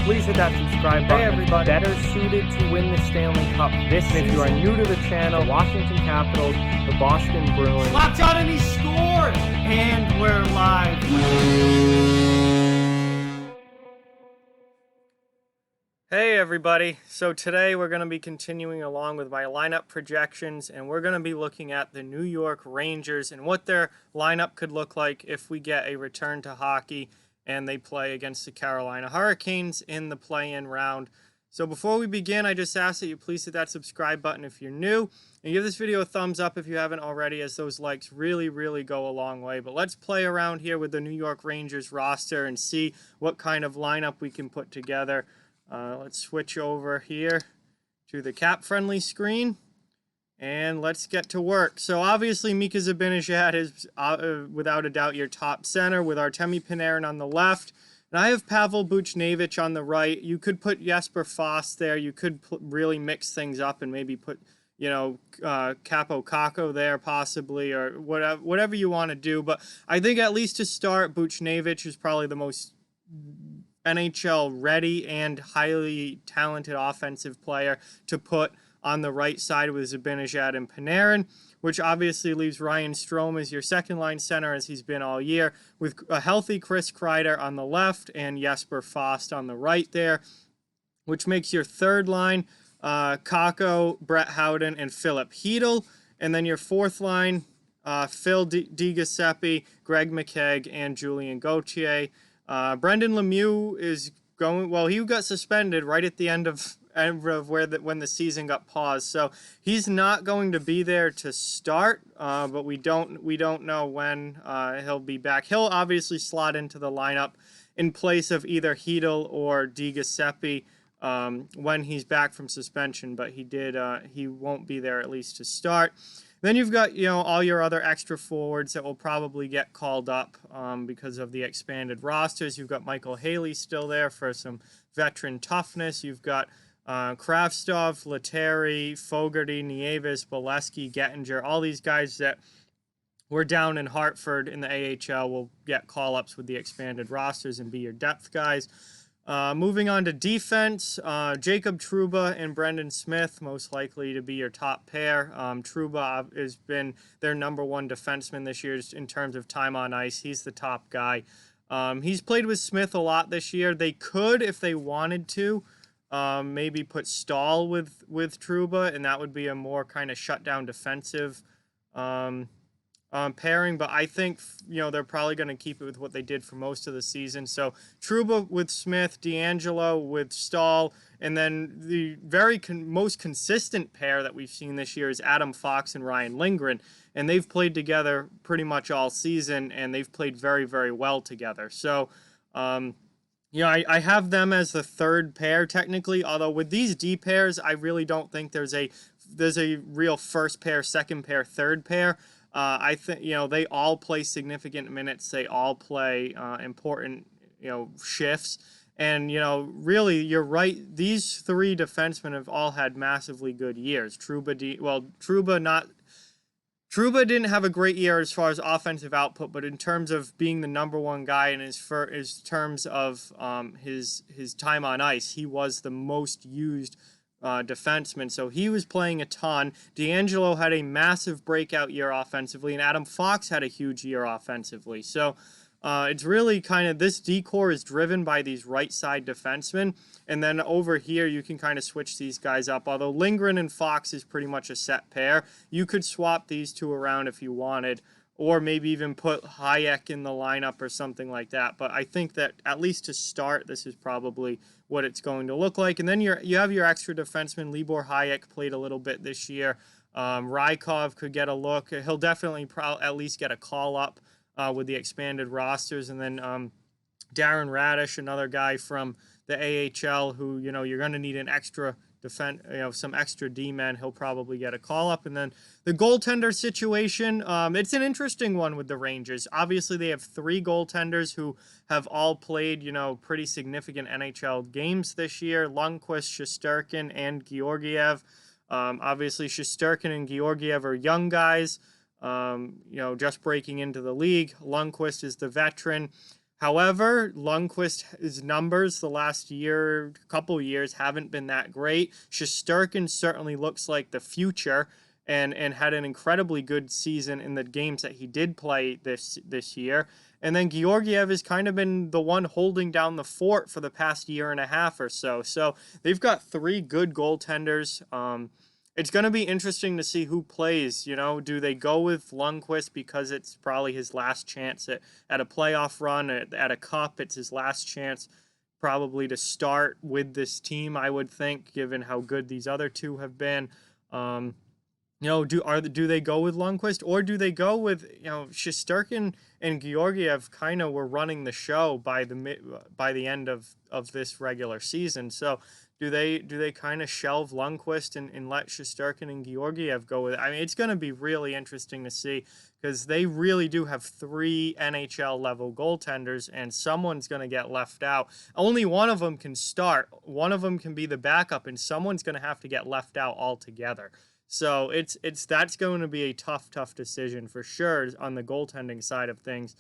please hit that subscribe button. Hey everybody, better suited to win the Stanley Cup this season. If you are new to the channel, Washington Capitals, the Boston Bruins. Locked on and he scored! And we're live. Hey everybody, so today we're going to be continuing along with my lineup projections, and we're going to be looking at the New York Rangers and what their lineup could look like if we get a return to hockey and they play against the Carolina Hurricanes in the play-in round. So before we begin, I just ask that you please hit that subscribe button if you're new, and give this video a thumbs up if you haven't already, as those likes really go a long way. But let's play around here with the New York Rangers roster and see what kind of lineup we can put together. Let's switch over here to the cap-friendly screen, and let's get to work. So obviously Mika Zibanejad is without a doubt your top center, with Artemi Panarin on the left. And I have Pavel Buchnevich on the right. You could put Jesper Fast there. You could really mix things up and maybe put, Capo Caco there possibly, or whatever you want to do. But I think at least to start, Buchnevich is probably the most NHL ready and highly talented offensive player to put on the right side with Zibanejad and Panarin, which obviously leaves Ryan Strome as your second line center, as he's been all year, with a healthy Chris Kreider on the left and Jesper Fast on the right there, which makes your third line Kakko, Brett Howden, and Philip Chytil. And then your fourth line, Phil DiGiuseppe, Greg McKegg, and Julien Gauthier. Brendan Lemieux is going, well, he got suspended right at the end of when the season got paused, so he's not going to be there to start, but we don't know when he'll be back. He'll obviously slot into the lineup in place of either Chytil or DiGiuseppe when he's back from suspension, but he won't be there at least to start. Then you've got, all your other extra forwards that will probably get called up because of the expanded rosters. You've got Michael Haley still there for some veteran toughness. You've got Kravtsov, Lettieri, Fogarty, Nieves, Bolesky, Gettinger, all these guys that were down in Hartford in the AHL will get call-ups with the expanded rosters and be your depth guys. Moving on to defense, Jacob Trouba and Brendan Smith, most likely to be your top pair. Trouba has been their number one defenseman this year in terms of time on ice. He's the top guy. He's played with Smith a lot this year. They could, if they wanted to, maybe put Stahl with Trouba, and that would be a more kind of shutdown defensive pairing, but I think they're probably going to keep it with what they did for most of the season. So Trouba with Smith, DeAngelo with Stahl, and then the very most consistent pair that we've seen this year is Adam Fox and Ryan Lindgren, and they've played together pretty much all season, and they've played very well together. So I have them as the third pair technically, although with these D pairs, I really don't think there's a real first pair, second pair, third pair. I think, they all play significant minutes. They all play important, shifts. And, really, you're right. These three defensemen have all had massively good years. Trouba didn't have a great year as far as offensive output, but in terms of being the number one guy in his terms of his time on ice, he was the most used defenseman, so he was playing a ton. DeAngelo had a massive breakout year offensively, and Adam Fox had a huge year offensively. So it's really kind of, this D-core is driven by these right side defensemen, and then over here you can kind of switch these guys up. Although Lindgren and Fox is pretty much a set pair, you could swap these two around if you wanted, or maybe even put Hayek in the lineup or something like that. But I think that at least to start, this is probably what it's going to look like. And then you have your extra defenseman. Libor Hayek played a little bit this year. Rykov could get a look. He'll definitely at least get a call up with the expanded rosters. And then Darren Radish, another guy from the AHL who, you're going to need an extra some extra D-men. He'll probably get a call-up. And then the goaltender situation, it's an interesting one with the Rangers. Obviously, they have three goaltenders who have all played, pretty significant NHL games this year: Lundqvist, Shesterkin, and Georgiev. Obviously, Shesterkin and Georgiev are young guys, just breaking into the league. Lundqvist is the veteran. However, Lundqvist's numbers the last year, couple years, haven't been that great. Shesterkin certainly looks like the future, and had an incredibly good season in the games that he did play this year. And then Georgiev has kind of been the one holding down the fort for the past year and a half or so. So they've got three good goaltenders. It's going to be interesting to see who plays. You know, do they go with Lundqvist because it's probably his last chance at a playoff run, at a cup? It's his last chance probably to start with this team, I would think, given how good these other two have been. Do they go with Lundqvist, or do they go with Shesterkin and Georgiev kind of were running the show by the end of this regular season? So do they kind of shelve Lundqvist and let Shesterkin and Georgiev go with it? I mean, it's going to be really interesting to see, because they really do have three NHL level goaltenders, and someone's going to get left out. Only one of them can start. One of them can be the backup, and someone's going to have to get left out altogether. So that's going to be a tough decision for sure on the goaltending side of things.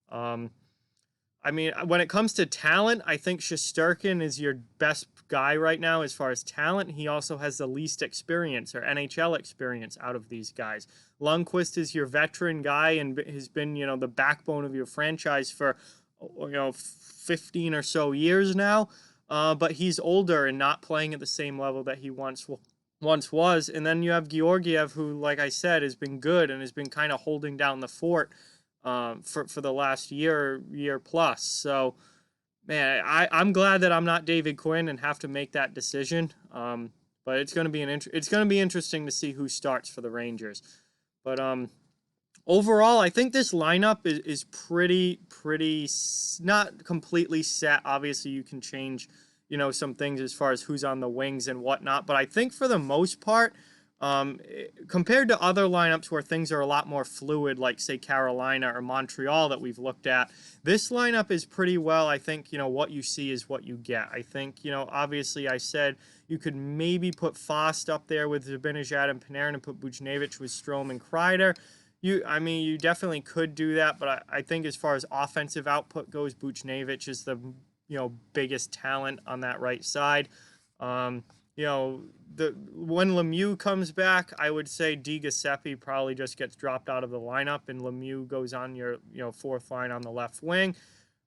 I mean, when it comes to talent, I think Shesterkin is your best guy right now as far as talent. He also has the least experience, or NHL experience, out of these guys. Lundqvist is your veteran guy and has been, the backbone of your franchise for, 15 or so years now. But he's older and not playing at the same level that he once was. And then you have Georgiev, who, like I said, has been good and has been kind of holding down the fort for the last year plus. So, man, I'm glad that I'm not David Quinn and have to make that decision. But it's going to be interesting to see who starts for the Rangers. But overall, I think this lineup is pretty not completely set. Obviously, you can change some things as far as who's on the wings and whatnot. But I think for the most part, compared to other lineups where things are a lot more fluid, like, say, Carolina or Montreal that we've looked at, this lineup is pretty well, I think, what you see is what you get. I think, obviously I said you could maybe put Fost up there with Zibanejad and Panarin and put Buchnevich with Strome and Kreider. You definitely could do that, but I think as far as offensive output goes, Buchnevich is the biggest talent on that right side. When Lemieux comes back, I would say DiGiuseppe probably just gets dropped out of the lineup, and Lemieux goes on your fourth line on the left wing.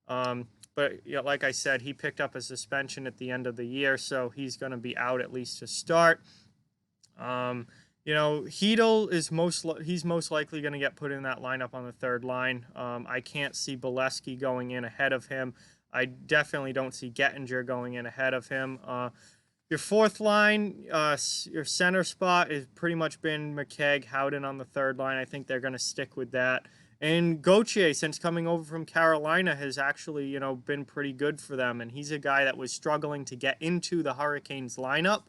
But like I said, he picked up a suspension at the end of the year, so he's going to be out at least to start. Chytil is most likely going to get put in that lineup on the third line. I can't see Bolesky going in ahead of him. I definitely don't see Gettinger going in ahead of him. Your fourth line, your center spot has pretty much been McKegg, Howden on the third line. I think they're going to stick with that. And Gauthier, since coming over from Carolina, has actually, been pretty good for them. And he's a guy that was struggling to get into the Hurricanes lineup.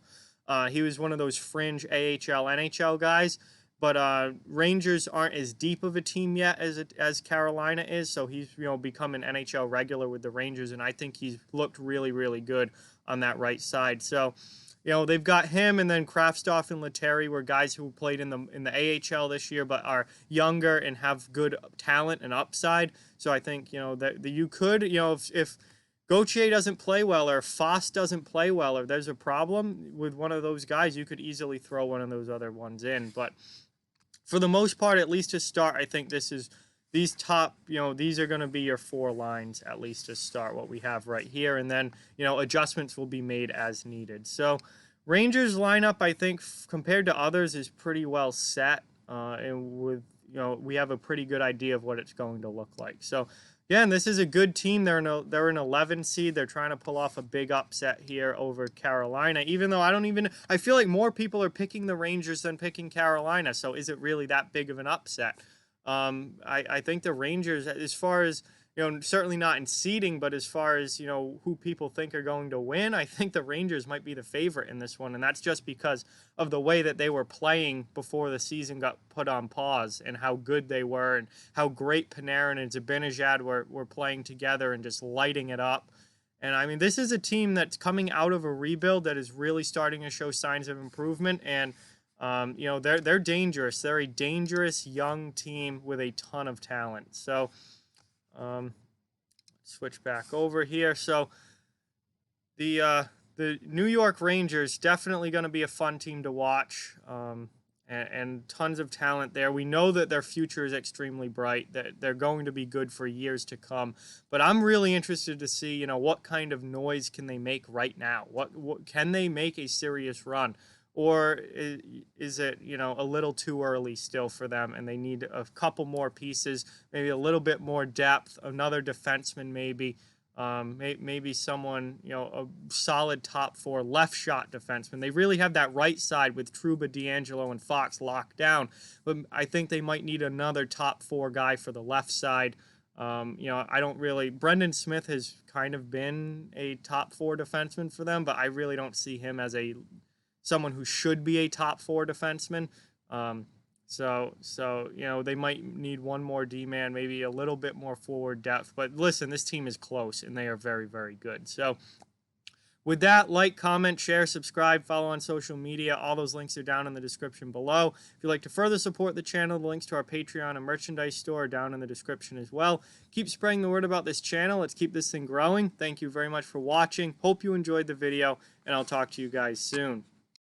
He was one of those fringe AHL, NHL guys. But Rangers aren't as deep of a team yet as Carolina is, so he's become an NHL regular with the Rangers, and I think he's looked really, really good on that right side. So, they've got him, and then Kraftstoff and Lettieri were guys who played in the AHL this year, but are younger and have good talent and upside. So I think that you could if Gauthier doesn't play well, or Fost doesn't play well, or there's a problem with one of those guys, you could easily throw one of those other ones in, but for the most part, at least to start, I think these top, these are going to be your four lines, at least to start, what we have right here. And then, adjustments will be made as needed. So Rangers lineup, I think, compared to others, is pretty well set. And with, we have a pretty good idea of what it's going to look like. So, yeah, and this is a good team. They're an 11 seed. They're trying to pull off a big upset here over Carolina, even though I feel like more people are picking the Rangers than picking Carolina. So is it really that big of an upset? I think the Rangers, as far as, certainly not in seeding, but as far as, who people think are going to win, I think the Rangers might be the favorite in this one. And that's just because of the way that they were playing before the season got put on pause, and how good they were, and how great Panarin and Zibanejad were playing together and just lighting it up. And I mean, this is a team that's coming out of a rebuild that is really starting to show signs of improvement. And they're dangerous. They're a dangerous young team with a ton of talent. So, switch back over here. So the New York Rangers definitely going to be a fun team to watch, and tons of talent there. We know that their future is extremely bright. That they're going to be good for years to come. But I'm really interested to see, what kind of noise can they make right now? What can they make a serious run? Or is it, a little too early still for them, and they need a couple more pieces, maybe a little bit more depth, another defenseman maybe, maybe someone, a solid top four left shot defenseman. They really have that right side with Trouba, D'Angelo, and Fox locked down, but I think they might need another top four guy for the left side. I don't really. Brendan Smith has kind of been a top four defenseman for them, but I really don't see him as someone who should be a top four defenseman. So they might need one more D-man, maybe a little bit more forward depth. But listen, this team is close, and they are very, very good. So with that, like, comment, share, subscribe, follow on social media. All those links are down in the description below. If you'd like to further support the channel, the links to our Patreon and merchandise store are down in the description as well. Keep spreading the word about this channel. Let's keep this thing growing. Thank you very much for watching. Hope you enjoyed the video, and I'll talk to you guys soon.